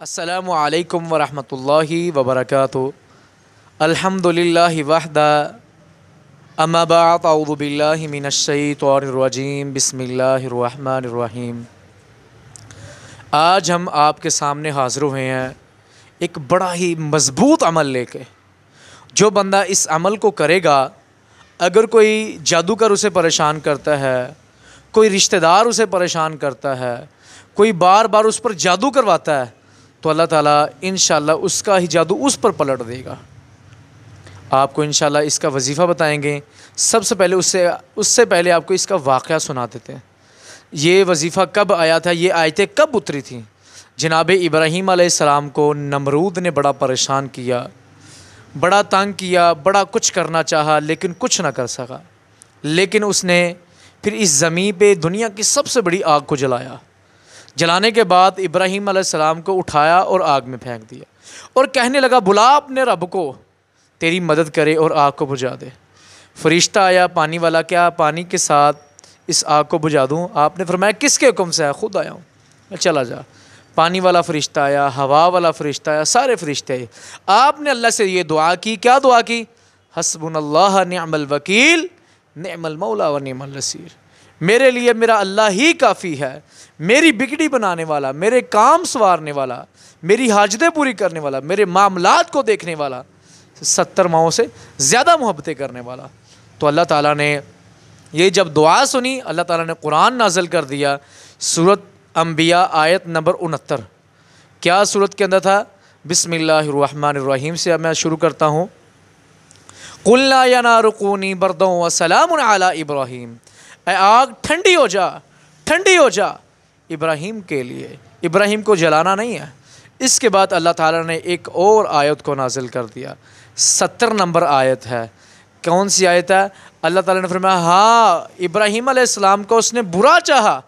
السلام علیکم ورحمۃ اللہ وبرکاتہ۔ الحمدللہ وحدہ، اما بعد، اعوذ باللہ من الشیطان الرجیم، بسم اللہ الرحمن الرحیم۔ آج ہم آپ کے سامنے حاضر ہوئے ہیں ایک بڑا ہی مضبوط عمل لے کے۔ جو بندہ اس عمل کو کرے گا، اگر کوئی جادوگر اسے پریشان کرتا ہے، کوئی رشتہ دار اسے پریشان کرتا ہے، کوئی بار بار اس پر جادو کرواتا ہے، تو اللہ تعالیٰ انشاءاللہ اس کا ہی جادو اس پر پلٹ دے گا۔ آپ کو انشاءاللہ اس کا وظیفہ بتائیں گے۔ سب سے پہلے اس سے پہلے آپ کو اس کا واقعہ سنا دیتے ہیں۔ یہ وظیفہ کب آیا تھا، یہ آیتیں کب اتری تھیں؟ جناب ابراہیم علیہ السلام کو نمرود نے بڑا پریشان کیا، بڑا تنگ کیا، بڑا کچھ کرنا چاہا لیکن کچھ نہ کر سکا۔ لیکن اس نے پھر اس زمین پہ دنیا کی سب سے بڑی آگ کو جلایا۔ جلانے کے بعد ابراہیم علیہ السلام کو اٹھایا اور آگ میں پھینک دیا، اور کہنے لگا بلا اپنے رب کو، تیری مدد کرے اور آگ کو بجھا دے۔ فرشتہ آیا پانی والا، کیا پانی کے ساتھ اس آگ کو بجھا دوں؟ آپ نے فرمایا کس کے حکم سے؟ خود آیا ہوں۔ چلا جا۔ پانی والا فرشتہ آیا، ہوا والا فرشتہ آیا، سارے فرشتے آئے۔ آپ نے اللہ سے یہ دعا کی، کیا دعا کی؟ حسبنا اللہ نعم الوکیل نعم المولا و نعم النصیر۔ میرے لیے میرا اللہ ہی کافی ہے، میری بگڑی بنانے والا، میرے کام سنوارنے والا، میری حاجتیں پوری کرنے والا، میرے معاملات کو دیکھنے والا، 70 ماؤں سے زیادہ محبتیں کرنے والا۔ تو اللہ تعالیٰ نے یہ جب دعا سنی، اللہ تعالیٰ نے قرآن نازل کر دیا، سورۃ انبیاء آیت نمبر 69۔ کیا سورت کے اندر تھا؟ بسم اللہ الرحمن الرحیم سے میں شروع کرتا ہوں۔ قُلْنَا يَا نَارُ كُونِي بَرْدًا وَسَلَامٌ عَلَىٰ إِبْرَاهِيمَ۔ اے آگ ٹھنڈی ہو جا، ٹھنڈی ہو جا ابراہیم کے لیے۔ ابراہیم کو جلانا نہیں ہے۔ اس کے بعد اللہ تعالیٰ نے ایک اور آیت کو نازل کر دیا، 70 نمبر آیت ہے۔ کون سی آیت ہے؟ اللہ تعالیٰ نے فرمایا ہاں، ابراہیم علیہ السلام کو اس نے برا چاہا،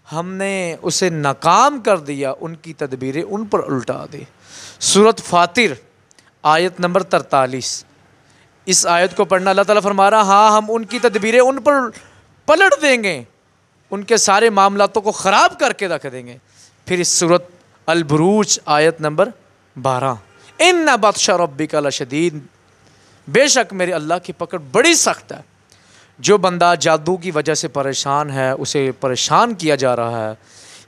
ہم نے اسے ناکام کر دیا، ان کی تدبیریں ان پر الٹا دی۔ سورۃ فاطر آیت نمبر 43۔ اس آیت کو پڑھنا، اللہ تعالیٰ فرما رہا ہاں، ہم ان کی تدبیریں ان پر پلٹ دیں گے، ان کے سارے معاملاتوں کو خراب کر کے رکھ دیں گے۔ پھر اس سورۃ البروج آیت نمبر 12۔ ان بطش ربک لشدید، بے شک میرے اللہ کی پکڑ بڑی سخت ہے۔ جو بندہ جادو کی وجہ سے پریشان ہے، اسے پریشان کیا جا رہا ہے،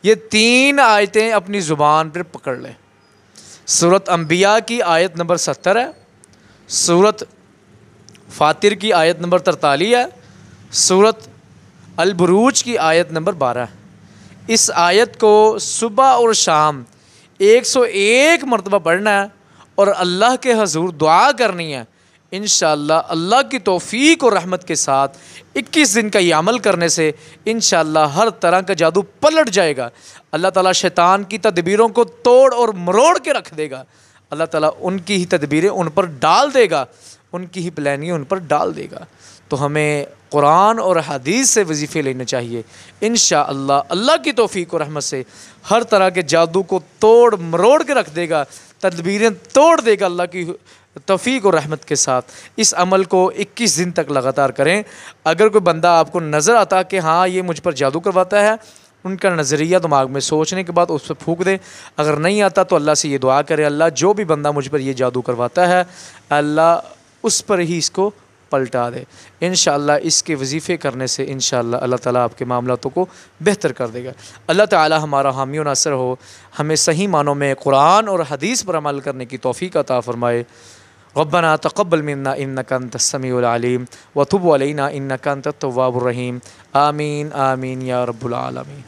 یہ 3 آیتیں اپنی زبان پر پکڑ لیں۔ سورۃ انبیاء کی آیت نمبر 70 ہے، سورۃ فاطر کی آیت نمبر 43 ہے، سورۃ البروج کی آیت نمبر 12 ہے۔ اس آیت کو صبح اور شام 101 مرتبہ پڑھنا ہے اور اللہ کے حضور دعا کرنی ہے۔ انشاءاللہ اللہ کی توفیق اور رحمت کے ساتھ 21 دن کا یہ عمل کرنے سے انشاءاللہ ہر طرح کا جادو پلٹ جائے گا۔ اللہ تعالیٰ شیطان کی تدبیروں کو توڑ اور مروڑ کے رکھ دے گا۔ اللہ تعالیٰ ان کی ہی تدبیریں ان پر ڈال دے گا، ان کی ہی پلاننگ ان پر ڈال دے گا۔ تو ہمیں قرآن اور حدیث سے وظیفے لینے چاہیے۔ انشاءاللہ اللہ کی توفیق و رحمت سے ہر طرح کے جادو کو توڑ مروڑ کے رکھ دے گا، تدبیریں توڑ دے گا اللہ کی توفیق و رحمت کے ساتھ۔ اس عمل کو 21 دن تک لگاتار کریں۔ اگر کوئی بندہ آپ کو نظر آتا کہ ہاں یہ مجھ پر جادو کرواتا ہے، ان کا نظریہ دماغ میں سوچنے کے بعد اس پہ پھونک دیں۔ اگر نہیں آتا تو اللہ سے یہ دعا کرے، اللہ جو بھی بندہ مجھ پر یہ جادو کرواتا ہے، اللہ اس پر ہی اس کو پلٹا دے۔ انشاءاللہ اس کے وظیفے کرنے سے انشاءاللہ اللہ تعالیٰ آپ کے معاملاتوں کو بہتر کر دے گا۔ اللہ تعالیٰ ہمارا حامی و ناصر ہو، ہمیں صحیح معنوں میں قرآن اور حدیث پر عمل کرنے کی توفیق عطا فرمائے۔ ربنا تقبل منا انک انت السمیع العلیم وتب علینا انک انت التواب الرحیم۔ آمین آمین یا رب العالمین۔